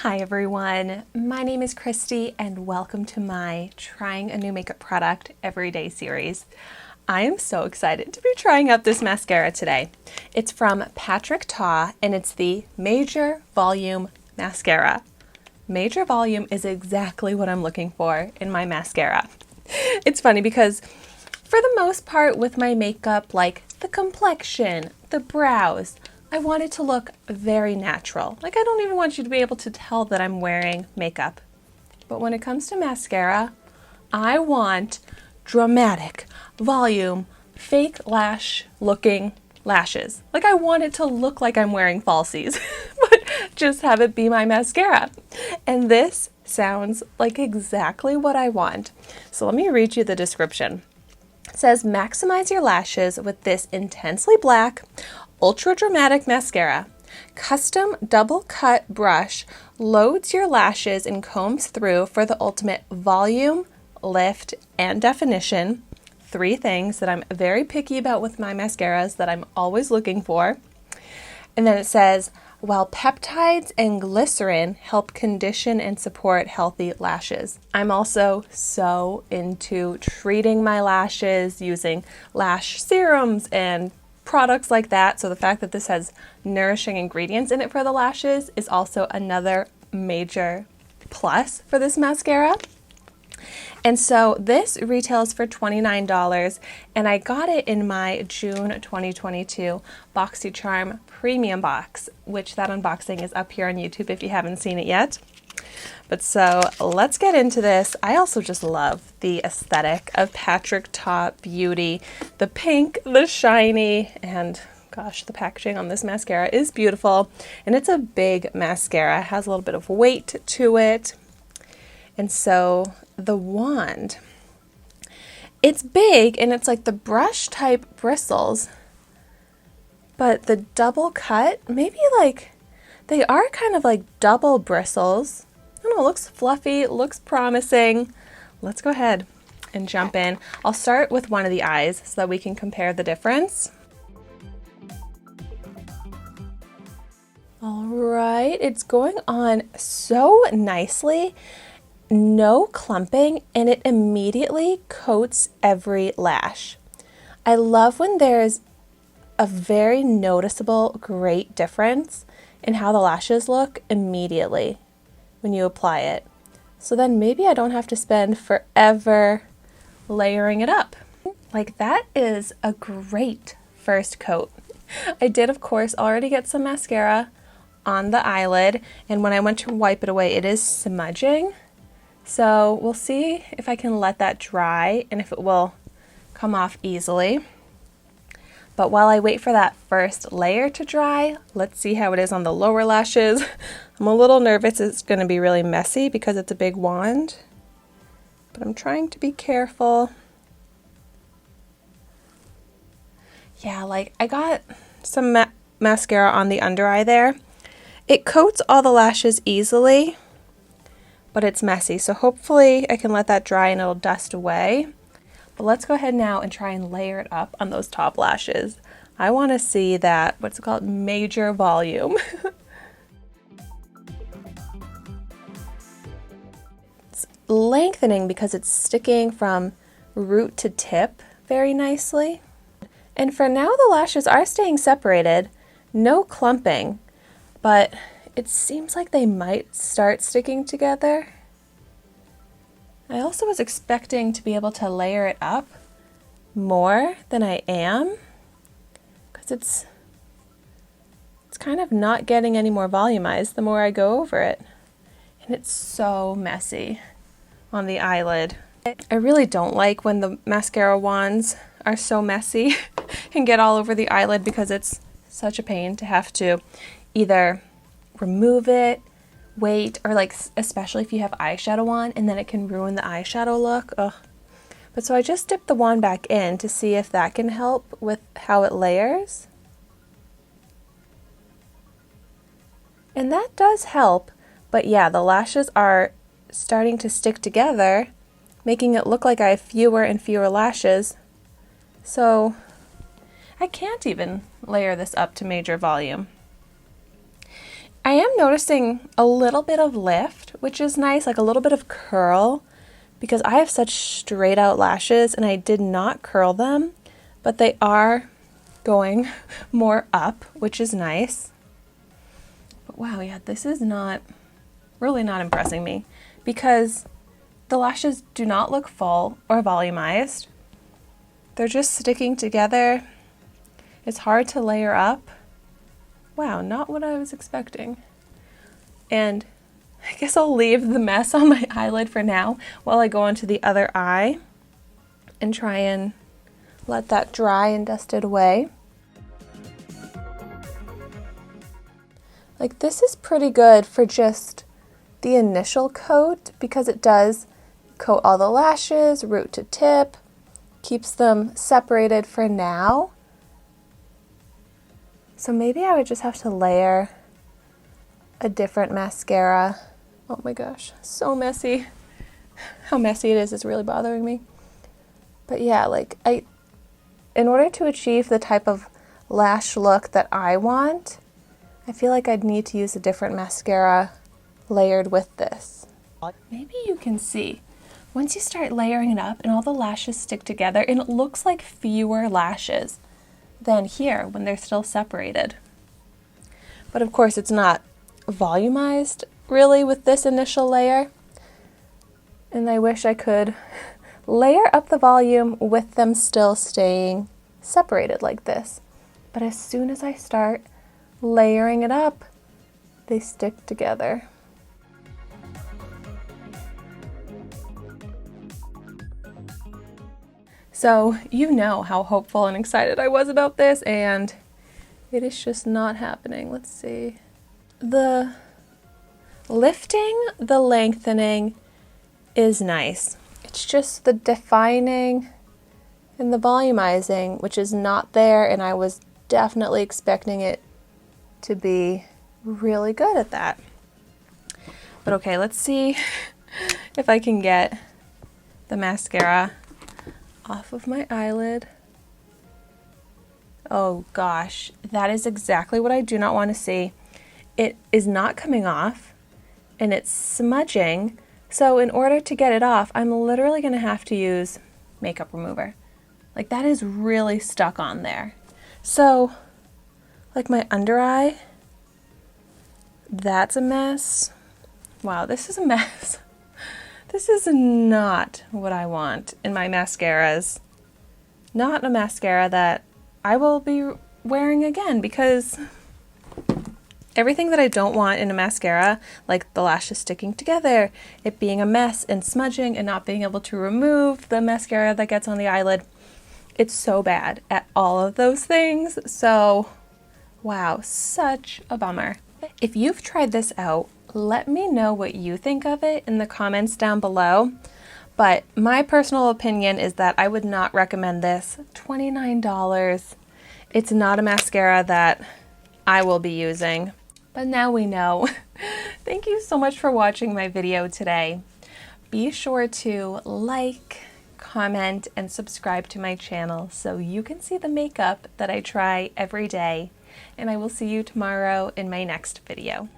Hi everyone, my name is Christy and welcome to my Trying a New Makeup Product Everyday series. I am so excited to be trying out this mascara today. It's from Ta and it's the Major Volume Mascara. Major Volume is exactly what I'm looking for in my mascara. It's funny because for the most part with my makeup, like the complexion, the brows, I want it to look very natural. Like I don't even want you to be able to tell that I'm wearing makeup. But when it comes to mascara, I want dramatic, volume, fake lash looking lashes. Like I want it to look like I'm wearing falsies, but just have it be my mascara. And this sounds like exactly what I want. So let me read you the description. It says, maximize your lashes with this intensely black, ultra dramatic mascara. Custom double cut brush loads your lashes and combs through for the ultimate volume, lift, and definition. Three things that I'm very picky about with my mascaras that I'm always looking for. And then it says, while peptides and glycerin help condition and support healthy lashes. I'm also so into treating my lashes using lash serums and products like that. So the fact that this has nourishing ingredients in it for the lashes is also another major plus for this mascara. And so this retails for $29 and I got it in my June 2022 Boxycharm premium box, which that unboxing is up here on YouTube if you haven't seen it yet. But so let's get into this. I also just love the aesthetic of Ta Beauty. The pink, the shiny, and gosh, the packaging on this mascara is beautiful. And it's a big mascara, it has a little bit of weight to it. And so the wand, it's big and it's like the brush type bristles, but the double cut, maybe like they are kind of like double bristles. I don't know, it looks fluffy, it looks promising. Let's go ahead and jump in. I'll start with one of the eyes so that we can compare the difference. All right, it's going on so nicely. No clumping, and it immediately coats every lash. I love when there's a very noticeable, great difference in how the lashes look immediately when you apply it. So then maybe I don't have to spend forever layering it up. Like that is a great first coat. I did, of course, already get some mascara on the eyelid, and when I went to wipe it away, it is smudging. So we'll see if I can let that dry and if it will come off easily. But while I wait for that first layer to dry, let's see how it is on the lower lashes. I'm a little nervous it's going to be really messy because it's a big wand, but I'm trying to be careful. Yeah, like I got some mascara on the under eye there. It coats all the lashes easily, but it's messy. So hopefully I can let that dry and it'll dust away. But let's go ahead now and try and layer it up on those top lashes. I want to see that, what's it called, major volume. It's lengthening because it's sticking from root to tip very nicely. And for now the lashes are staying separated, no clumping, but it seems like they might start sticking together. I also was expecting to be able to layer it up more than I am because it's kind of not getting any more volumized the more I go over it. And it's so messy on the eyelid. I really don't like when the mascara wands are so messy and get all over the eyelid because it's such a pain to have to either remove it, wait, or like especially if you have eyeshadow on and then it can ruin the eyeshadow look. Ugh. But so I just dipped the wand back in to see if that can help with how it layers. And that does help, but yeah, the lashes are starting to stick together, making it look like I have fewer and fewer lashes. So I can't even layer this up to major volume. I am noticing a little bit of lift, which is nice, like a little bit of curl, because I have such straight out lashes and I did not curl them, but they are going more up, which is nice. But wow, yeah, this is really not impressing me because the lashes do not look full or volumized. They're just sticking together. It's hard to layer up. Wow, not what I was expecting. And I guess I'll leave the mess on my eyelid for now while I go on to the other eye and try and let that dry and dust it away. Like, this is pretty good for just the initial coat because it does coat all the lashes, root to tip, keeps them separated for now. So maybe I would just have to layer a different mascara. Oh my gosh, so messy. How messy it is really bothering me. But yeah, like in order to achieve the type of lash look that I want, I feel like I'd need to use a different mascara layered with this. Maybe you can see, once you start layering it up and all the lashes stick together, and it looks like fewer lashes than here when they're still separated. But of course it's not volumized really with this initial layer. And I wish I could layer up the volume with them still staying separated like this. But as soon as I start layering it up, they stick together. So you know how hopeful and excited I was about this, and it is just not happening. Let's see. The lifting, the lengthening is nice. It's just the defining and the volumizing, which is not there, and I was definitely expecting it to be really good at that. But okay, let's see if I can get the mascara off of my eyelid. Oh gosh, that is exactly what I do not want to see. It is not coming off and it's smudging. So in order to get it off, I'm literally going to have to use makeup remover. Like, that is really stuck on there. So like my under eye, that's a mess. Wow, this is a mess. This is not what I want in my mascaras. Not a mascara that I will be wearing again, because everything that I don't want in a mascara, like the lashes sticking together, it being a mess and smudging and not being able to remove the mascara that gets on the eyelid, it's so bad at all of those things. So wow, such a bummer. If you've tried this out, let me know what you think of it in the comments down below. But my personal opinion is that I would not recommend this. $29. It's not a mascara that I will be using. But now we know. Thank you so much for watching my video today. Be sure to like, comment, and subscribe to my channel so you can see the makeup that I try every day. And I will see you tomorrow in my next video.